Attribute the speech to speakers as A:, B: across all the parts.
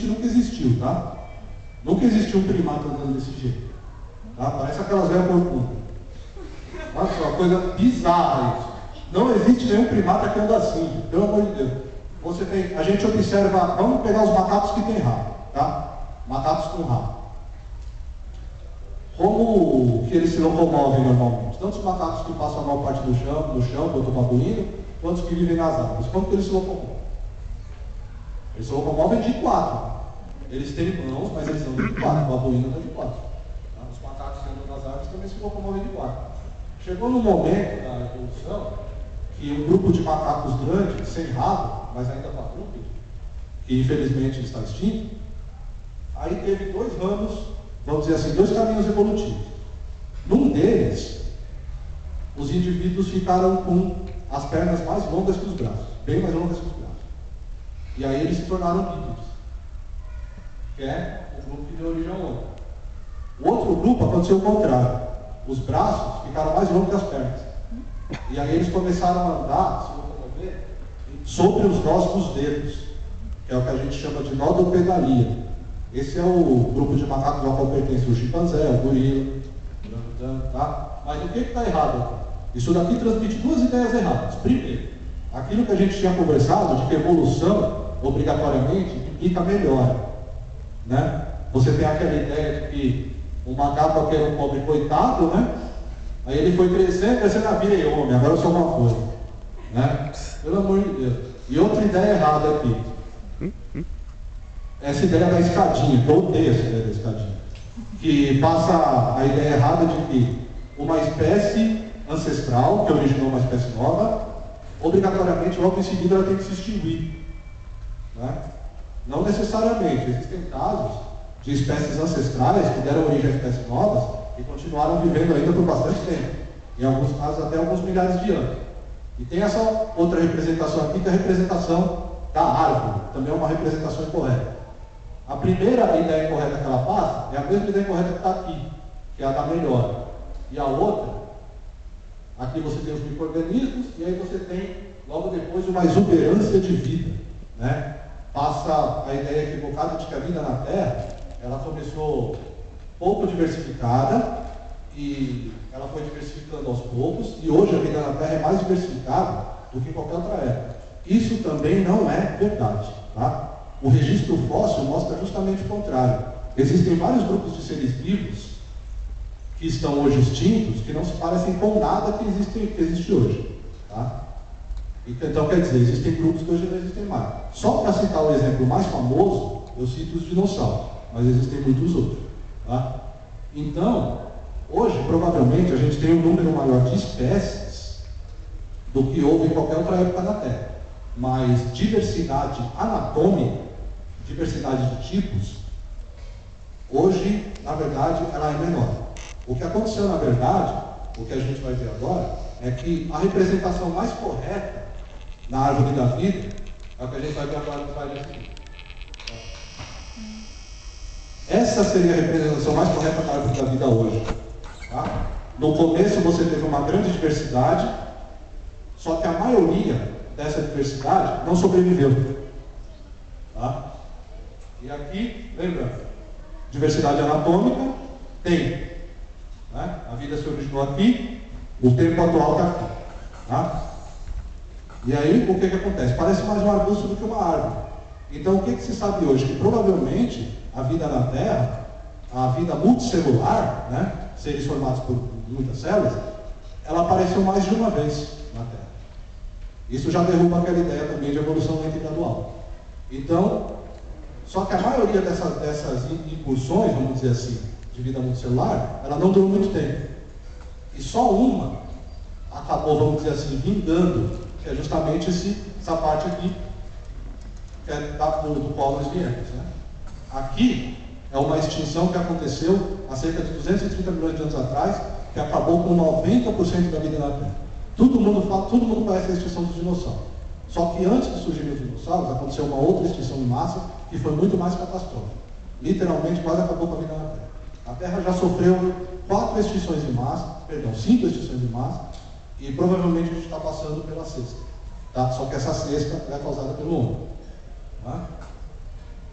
A: nunca existiu, tá? Nunca existiu um primata andando desse jeito. Tá? Parece aquelas velhas corcundas. Nossa, é uma coisa bizarra isso. Não existe nenhum primata que anda assim, pelo amor de Deus. A gente observa, vamos pegar os macacos que tem rabo, tá? Macacos com rabo. Como que eles se locomovem normalmente? Tanto os macacos que passam a maior parte do chão, quanto o babuíno, quanto os que vivem nas árvores. Como que eles se locomovem? Eles se locomovem de quatro. Eles têm mãos, mas eles andam de quatro. O babuíno anda de quatro. Tá? Os macacos que andam nas árvores também se locomovem de quatro. Chegou no momento da evolução que um grupo de macacos grandes, sem rabo, mas ainda quadrúpede, que infelizmente está extinto, aí teve dois ramos, vamos dizer assim, dois caminhos evolutivos. Num deles, os indivíduos ficaram com as pernas mais longas que os braços, bem mais longas que os braços. E aí eles se tornaram bípedes, que é o grupo que deu origem ao homem. O outro grupo aconteceu o contrário. Os braços ficaram mais longos que as pernas. E aí eles começaram a andar, se locomover, sobre os nós dos dedos, que é o que a gente chama de nodopedalia. Esse é o grupo de macacos ao qual pertence o chimpanzé, o gorila, tá? Mas o que está errado aqui? Isso daqui transmite duas ideias erradas. Primeiro, aquilo que a gente tinha conversado, de que evolução, obrigatoriamente, implica melhora, né? Você tem aquela ideia de que o macaco aqui era um pobre coitado, né? Aí ele foi crescendo, virei homem, agora eu sou uma coisa, né? Pelo amor de Deus. E outra ideia errada aqui. Essa ideia da escadinha, que eu odeio essa ideia da escadinha. Que passa a ideia errada de que uma espécie ancestral, que originou uma espécie nova, obrigatoriamente, logo em seguida, ela tem que se extinguir, né? Não necessariamente. Existem casos de espécies ancestrais que deram origem a espécies novas e continuaram vivendo ainda por bastante tempo. Em alguns casos, até alguns milhares de anos. E tem essa outra representação aqui, que é a representação da árvore. Também é uma representação incorreta. A primeira ideia incorreta que ela passa é a mesma ideia incorreta que está aqui, que é a da melhora. E a outra, aqui você tem os micro-organismos, e aí você tem, logo depois, uma exuberância de vida, né? Passa a ideia equivocada de que a vida na Terra, ela começou pouco diversificada, e ela foi diversificando aos poucos, e hoje a vida na Terra é mais diversificada do que em qualquer outra época. Isso também não é verdade, tá? O registro fóssil mostra justamente o contrário. Existem vários grupos de seres vivos que estão hoje extintos, que não se parecem com nada que existe hoje, tá? Então, quer dizer, existem grupos que hoje não existem mais. Só para citar o exemplo mais famoso, eu cito os dinossauros, mas existem muitos outros, tá? Então, hoje, provavelmente, a gente tem um número maior de espécies do que houve em qualquer outra época na Terra. Mas diversidade anatômica, diversidade de tipos, hoje, na verdade, ela é menor. O que aconteceu, na verdade, o que a gente vai ver agora, é que a representação mais correta na árvore da vida é o que a gente vai ver agora no slide aqui. Essa seria a representação mais correta da árvore da vida hoje. Tá? No começo você teve uma grande diversidade, só que a maioria dessa diversidade não sobreviveu. Tá? E aqui, lembra, diversidade anatômica tem, né? A vida se originou aqui, o tempo atual está aqui. Tá? E aí, o que acontece? Parece mais um arbusto do que uma árvore. Então, o que se sabe hoje? Que provavelmente a vida na Terra, a vida multicelular, né? Seres formados por muitas células, ela apareceu mais de uma vez na Terra. Isso já derruba aquela ideia também de evolução lenta e gradual. Então, só que a maioria dessas incursões, vamos dizer assim, de vida multicelular, ela não durou muito tempo. E só uma acabou, vamos dizer assim, vingando, que é justamente essa parte aqui, que é do qual nós viemos, né? Aqui é uma extinção que aconteceu há cerca de 230 milhões de anos atrás, que acabou com 90% da vida na Terra. Todo mundo conhece a extinção dos dinossauros. Só que antes de surgirem os dinossauros, aconteceu uma outra extinção em massa, que foi muito mais catastrófica. Literalmente, quase acabou com a vida na Terra. A Terra já sofreu 5 extinções em massa, e provavelmente a gente está passando pela 6ª. Tá? Só que essa 6ª é causada pelo homem. Tá?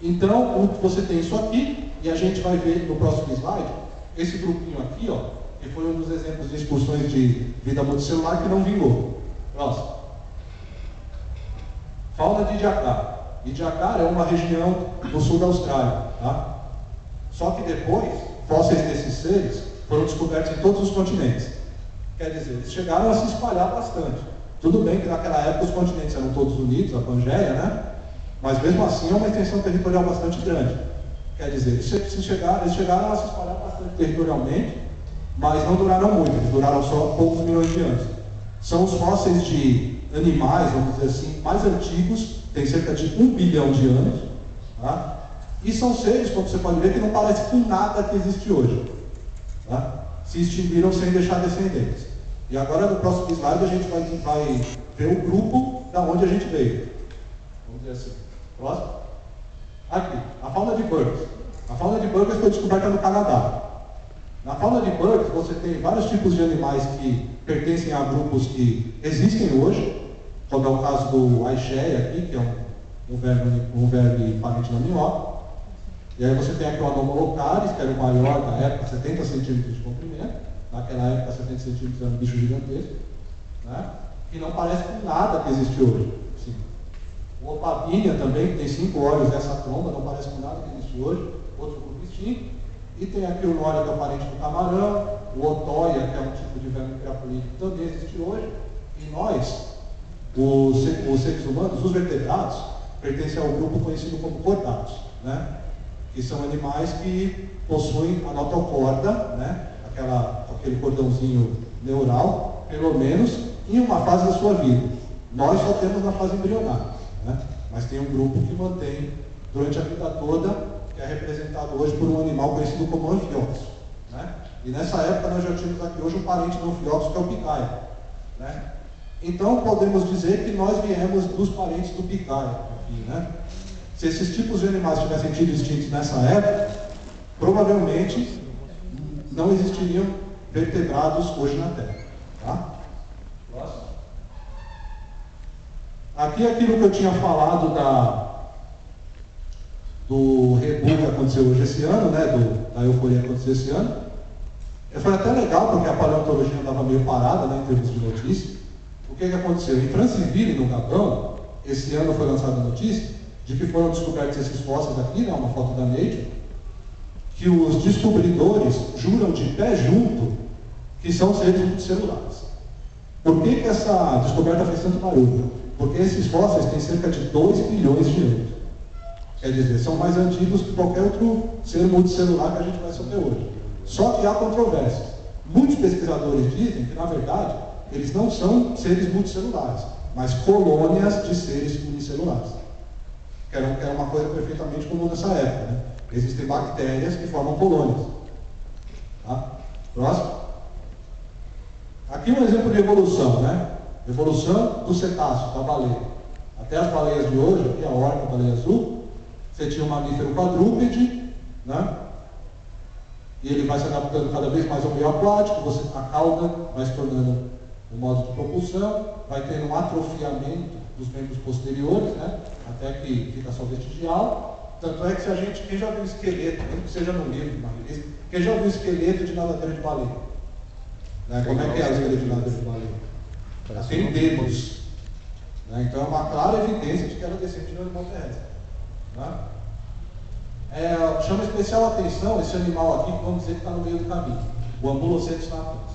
A: Então, você tem isso aqui, e a gente vai ver no próximo slide, esse grupinho aqui, ó, que foi um dos exemplos de excursões de vida multicelular que não vingou. Próximo. Fauna de Idiacara. Idiacara é uma região do sul da Austrália. Tá? Só que depois, fósseis desses seres foram descobertos em todos os continentes. Quer dizer, eles chegaram a se espalhar bastante. Tudo bem que naquela época os continentes eram todos unidos, a Pangeia, né? Mas mesmo assim é uma extensão territorial bastante grande. Quer dizer, eles chegaram a se espalhar bastante territorialmente, mas não duraram muito, eles duraram só poucos milhões de anos. São os fósseis de animais, vamos dizer assim, mais antigos, tem cerca de 1 bilhão de anos, tá? E são seres, como você pode ver, que não parecem com nada que existe hoje. Tá? Se extinguiram sem deixar descendentes. E agora no próximo slide a gente vai ver o grupo da onde a gente veio. Vamos dizer assim. Próximo. Aqui, a fauna de Burgess. A fauna de Burgess foi descoberta no Canadá. Na fauna de Burgess você tem vários tipos de animais que pertencem a grupos que existem hoje, como é o caso do Aishea aqui, que é um verme parente da minhoca. E aí você tem aqui o Anomalocaris, que era o maior da época, 70 centímetros de comprimento. Naquela época, 70 centímetros era um bicho gigantesco, né? Que não parece com nada que existe hoje. Sim. O Opabinia também, que tem 5 olhos essa tromba, não parece com nada que existe hoje. Outro grupo extinto. E tem aqui o Nória, que é o parente do camarão. O Otoia, que é um tipo de verme criapolítico, que também existe hoje. E nós, os seres humanos, os vertebrados, pertencem ao grupo conhecido como cordados, né? Que são animais que possuem a notocorda, né? Aquele cordãozinho neural, pelo menos em uma fase da sua vida. Nós só temos na fase embrionária, né? Mas tem um grupo que mantém durante a vida toda, que é representado hoje por um animal conhecido como anfióxo, né? E nessa época nós já tínhamos aqui hoje um parente do anfióxo, que é o picaia, né? Então podemos dizer que nós viemos dos parentes do picaia aqui, né? Se esses tipos de animais tivessem sido extintos nessa época, provavelmente não existiriam vertebrados hoje na Terra. Tá? Próximo. Aqui é aquilo que eu tinha falado do rebu que aconteceu hoje esse ano, né? Da euforia que aconteceu esse ano. Foi até legal, porque a paleontologia estava meio parada, né, em termos de notícia. O que aconteceu? Em Franceville, no Gabão, esse ano foi lançada a notícia de que foram descobertos esses fósseis aqui, né, uma foto da Nature, que os descobridores juram de pé junto que são seres multicelulares. Por que essa descoberta fez tanto barulho? Porque esses fósseis têm cerca de 2 bilhões de anos. Quer dizer, são mais antigos que qualquer outro ser multicelular que a gente conhece até hoje. Só que há controvérsias. Muitos pesquisadores dizem que, na verdade, eles não são seres multicelulares, mas colônias de seres unicelulares. Que era uma coisa perfeitamente comum nessa época, né? Existem bactérias que formam colônias. Tá? Próximo. Aqui um exemplo de evolução, né? Evolução do cetáceo, da baleia. Até as baleias de hoje, aqui a orca, a baleia azul, você tinha um mamífero quadrúpede, né? E ele vai se adaptando cada vez mais ao meio aquático, a cauda vai se tornando um modo de propulsão, vai tendo um atrofiamento dos membros posteriores, né? Até que fica só vestigial. Tanto é que se a gente, quem já viu esqueleto, mesmo que seja no livro, na revista, quem já viu esqueleto de nadadeira de baleia? Né? Como é que é o esqueleto de nadadeira de baleia? Ela tem dedos. Né? Então é uma clara evidência de que ela é descendente do animal terrestre. Né? Chama especial atenção esse animal aqui, que vamos dizer que está no meio do caminho, o Ambulocetus natans.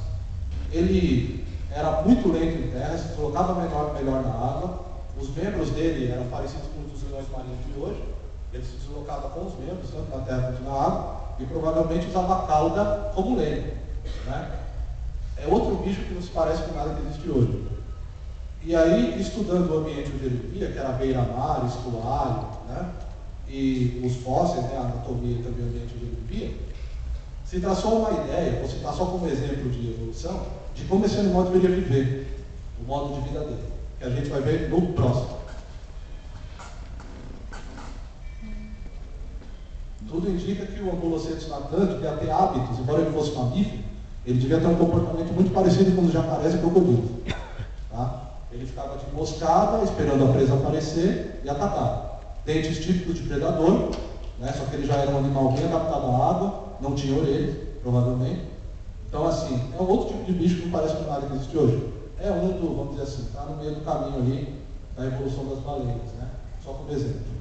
A: Ele era muito lento em terra, se deslocava melhor na água, os membros dele eram parecidos com os dos leões marinhos de hoje. Ele se deslocava com os membros, tanto na terra quanto na água, e provavelmente usava a cauda como leme. Né? É outro bicho que não se parece com nada que existe hoje. E aí, estudando o ambiente onde ele vivia, que era beira-mar, estuário, né? E os fósseis, né? A anatomia e também o ambiente onde ele vivia, se dá só uma ideia, vou citar só como exemplo de evolução, de como esse animal deveria viver, o modo de vida dele, que a gente vai ver no próximo. Tudo indica que o Ambulocetus natans devia ter hábitos, embora ele fosse mamífero, ele devia ter um comportamento muito parecido com os jacarés e crocodilos. Tá? Ele ficava de emboscada, esperando a presa aparecer e atacar. dentes típicos de predador, né? Só que ele já era um animal bem adaptado à água, não tinha orelhas, provavelmente. Então, assim, é um outro tipo de bicho que não parece com nada que existe hoje. É um do, vamos dizer assim, está no meio do caminho ali da evolução das baleias, né? Só como exemplo.